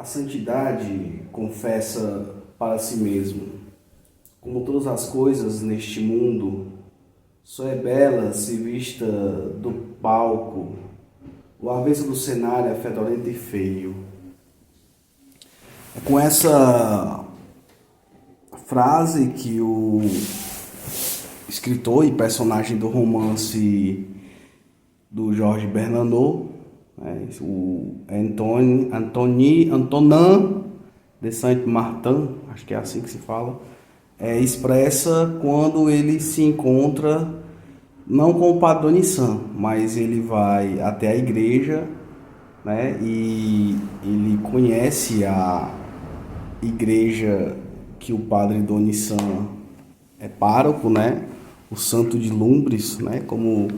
A santidade confessa para si mesmo: como todas as coisas neste mundo, só é bela se vista do palco, o avesso do cenário é fedorento e feio. É com essa frase que o escritor e personagem do romance do Georges Bernanos, o Antonin de Saint-Martin, acho que é assim que se fala, expressa quando ele se encontra não com o Padre Donissan, mas ele vai até a igreja, né, e ele conhece a igreja que o Padre Donissan é pároco, né, o Santo de Lumbres, né, como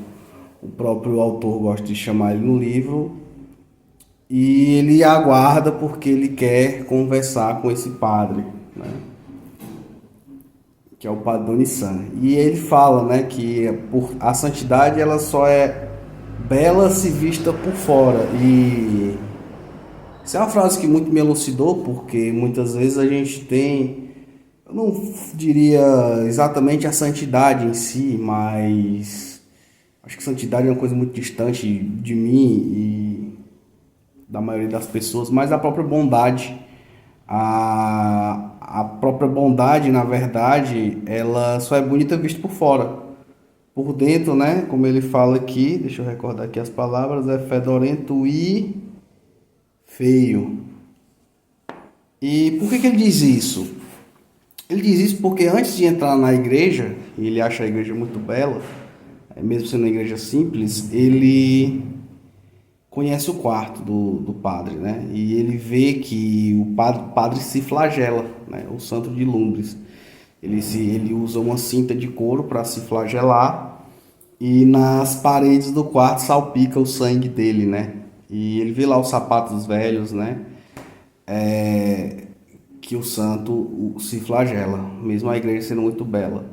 o próprio autor gosta de chamar ele no livro, e ele aguarda porque ele quer conversar com esse padre, né, que é o Padre Donissan. E ele fala, né, que a santidade ela só é bela se vista por fora. E essa é uma frase que muito me elucidou, porque muitas vezes a gente tem, eu não diria exatamente a santidade em si, mas acho que santidade é uma coisa muito distante de mim e da maioria das pessoas, mas a própria bondade. A própria bondade, na verdade, ela só é bonita vista por fora. Por dentro, né, como ele fala aqui, deixa eu recordar aqui as palavras, é fedorento e feio. E por que ele diz isso? Ele diz isso porque antes de entrar na igreja, e ele acha a igreja muito bela, mesmo sendo uma igreja simples, ele conhece o quarto do padre, né? E ele vê que o padre se flagela, né? O Santo de Lumbres. Ele usa uma cinta de couro para se flagelar e nas paredes do quarto salpica o sangue dele, né? E ele vê lá os sapatos velhos, né? Que o santo se flagela, mesmo a igreja sendo muito bela.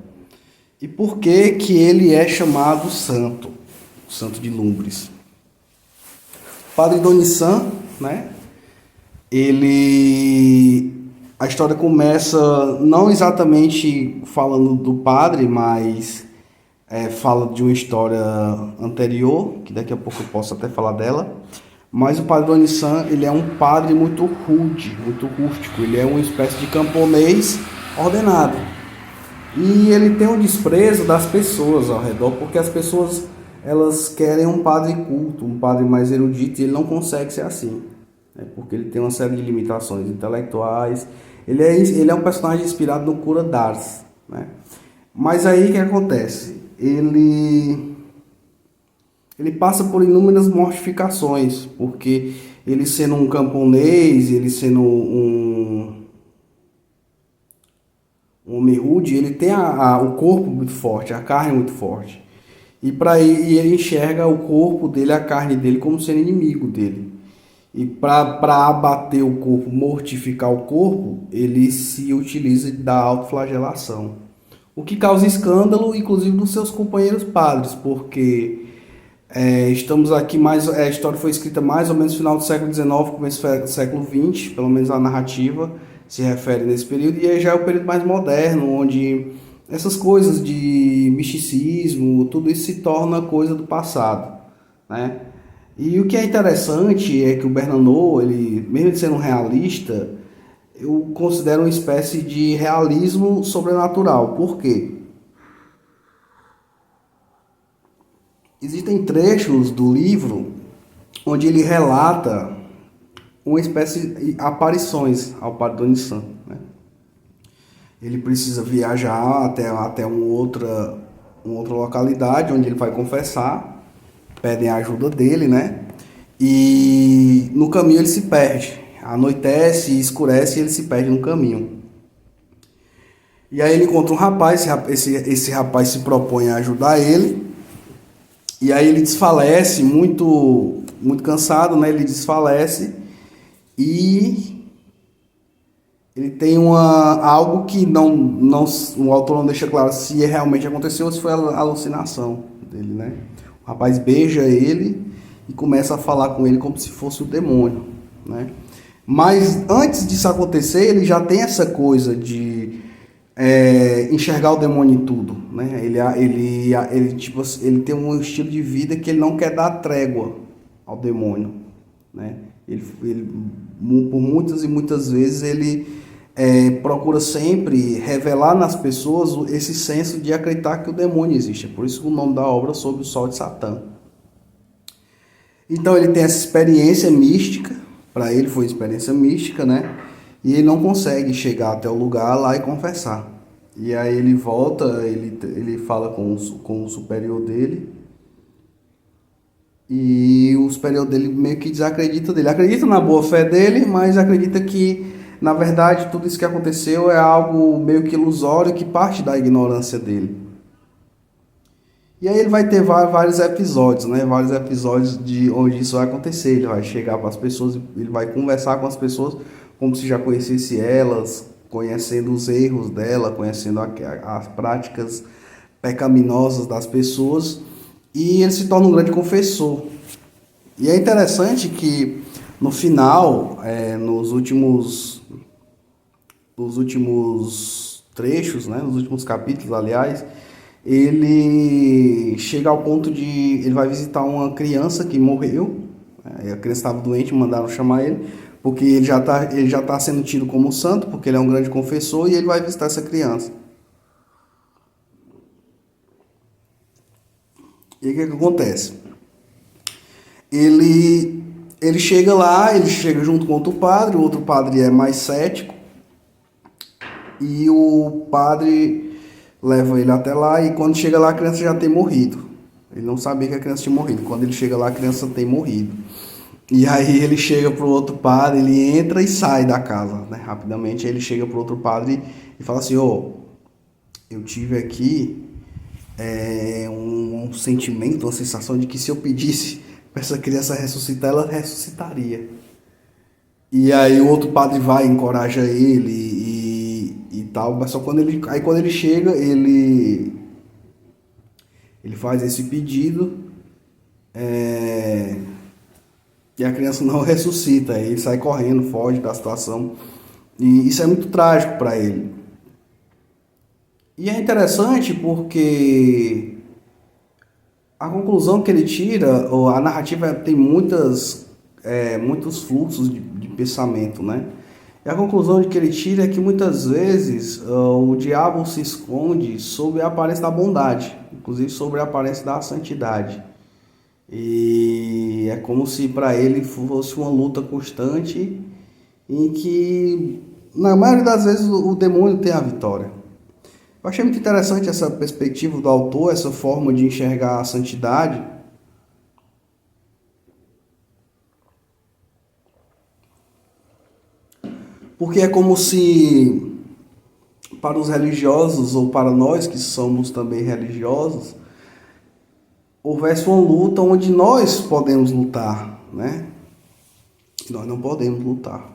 E por que que ele é chamado santo? O Santo de Lumbres. Padre Donissan, né? A história começa não exatamente falando do padre, mas fala de uma história anterior, que daqui a pouco eu posso até falar dela. Mas o Padre Donissan, ele é um padre muito rude, muito rústico. Ele é uma espécie de camponês ordenado. E ele tem um desprezo das pessoas ao redor, porque as pessoas elas querem um padre culto, um padre mais erudito, e ele não consegue ser assim, né? Porque ele tem uma série de limitações intelectuais. Ele é um personagem inspirado no cura d'Ars, né? Mas aí o que acontece? Ele passa por inúmeras mortificações, porque ele sendo um camponês, ele sendo um homem rude, ele tem o corpo muito forte, a carne muito forte. E ele enxerga o corpo dele, a carne dele, como sendo inimigo dele. E para abater o corpo, mortificar o corpo, ele se utiliza da autoflagelação. O que causa escândalo, inclusive, dos seus companheiros padres, porque estamos aqui a história foi escrita mais ou menos no final do século XIX, começo do século XX, pelo menos a narrativa se refere nesse período, e aí já é o período mais moderno, onde essas coisas de misticismo, tudo isso se torna coisa do passado, né? E o que é interessante é que o Bernanos, ele, mesmo sendo um realista, eu considero uma espécie de realismo sobrenatural. Por quê? Existem trechos do livro onde ele relata uma espécie de aparições ao Padre Donissan, né? Ele precisa viajar até uma outra localidade onde ele vai confessar, pedem a ajuda dele, né? E no caminho ele se perde, anoitece, escurece e ele se perde no caminho. E aí ele encontra um rapaz, esse rapaz se propõe a ajudar ele, e aí ele desfalece, muito cansado, né? Ele desfalece e ele tem algo que o autor não deixa claro se realmente aconteceu ou se foi a alucinação dele, né? O rapaz beija ele e começa a falar com ele como se fosse o demônio, né? Mas antes disso acontecer, ele já tem essa coisa de enxergar o demônio em tudo, né? Tipo, ele tem um estilo de vida que ele não quer dar trégua ao demônio, né? Por muitas e muitas vezes ele procura sempre revelar nas pessoas esse senso de acreditar que o demônio existe. É por isso o nome da obra, Sob o Sol de Satã. Então ele tem essa experiência mística, para ele foi experiência mística, né? E ele não consegue chegar até o lugar lá e confessar. E aí ele volta, ele fala com o superior dele, e o superior dele meio que desacredita dele. Acredita na boa fé dele, mas acredita que, na verdade, tudo isso que aconteceu é algo meio que ilusório, que parte da ignorância dele. E aí ele vai ter vários episódios, né? Vários episódios de onde isso vai acontecer. Ele vai chegar para as pessoas, ele vai conversar com as pessoas como se já conhecesse elas, conhecendo os erros dela, conhecendo as práticas pecaminosas das pessoas. E ele se torna um grande confessor. E é interessante que no final, nos últimos trechos, né? Nos últimos capítulos, aliás, ele chega ao ponto de... Ele vai visitar uma criança que morreu. A criança estava doente, mandaram chamar ele, porque ele já tá sendo tido como santo, porque ele é um grande confessor, e ele vai visitar essa criança. E o que acontece? Ele chega lá, ele chega junto com outro padre, o outro padre é mais cético, e o padre leva ele até lá, e quando chega lá a criança já tem morrido. Ele não sabia que a criança tinha morrido. Quando ele chega lá a criança tem morrido. E aí ele chega pro outro padre, ele entra e sai da casa, né? Rapidamente ele chega pro outro padre e fala assim: eu tive aqui um sentimento, uma sensação de que se eu pedisse para essa criança ressuscitar, ela ressuscitaria. E aí o outro padre vai, encoraja ele e tal, mas só quando ele chega, ele faz esse pedido, e a criança não ressuscita. Ele sai correndo, foge da situação, e isso é muito trágico para ele. E é interessante porque a conclusão que ele tira, a narrativa tem muitos fluxos de pensamento, né? E a conclusão que ele tira é que muitas vezes o diabo se esconde sob a aparência da bondade, inclusive sobre a aparência da santidade. E é como se para ele fosse uma luta constante em que, na maioria das vezes, o demônio tem a vitória. Eu achei muito interessante essa perspectiva do autor, essa forma de enxergar a santidade. Porque é como se, para os religiosos, ou para nós que somos também religiosos, houvesse uma luta onde nós podemos lutar, né? Nós não podemos lutar.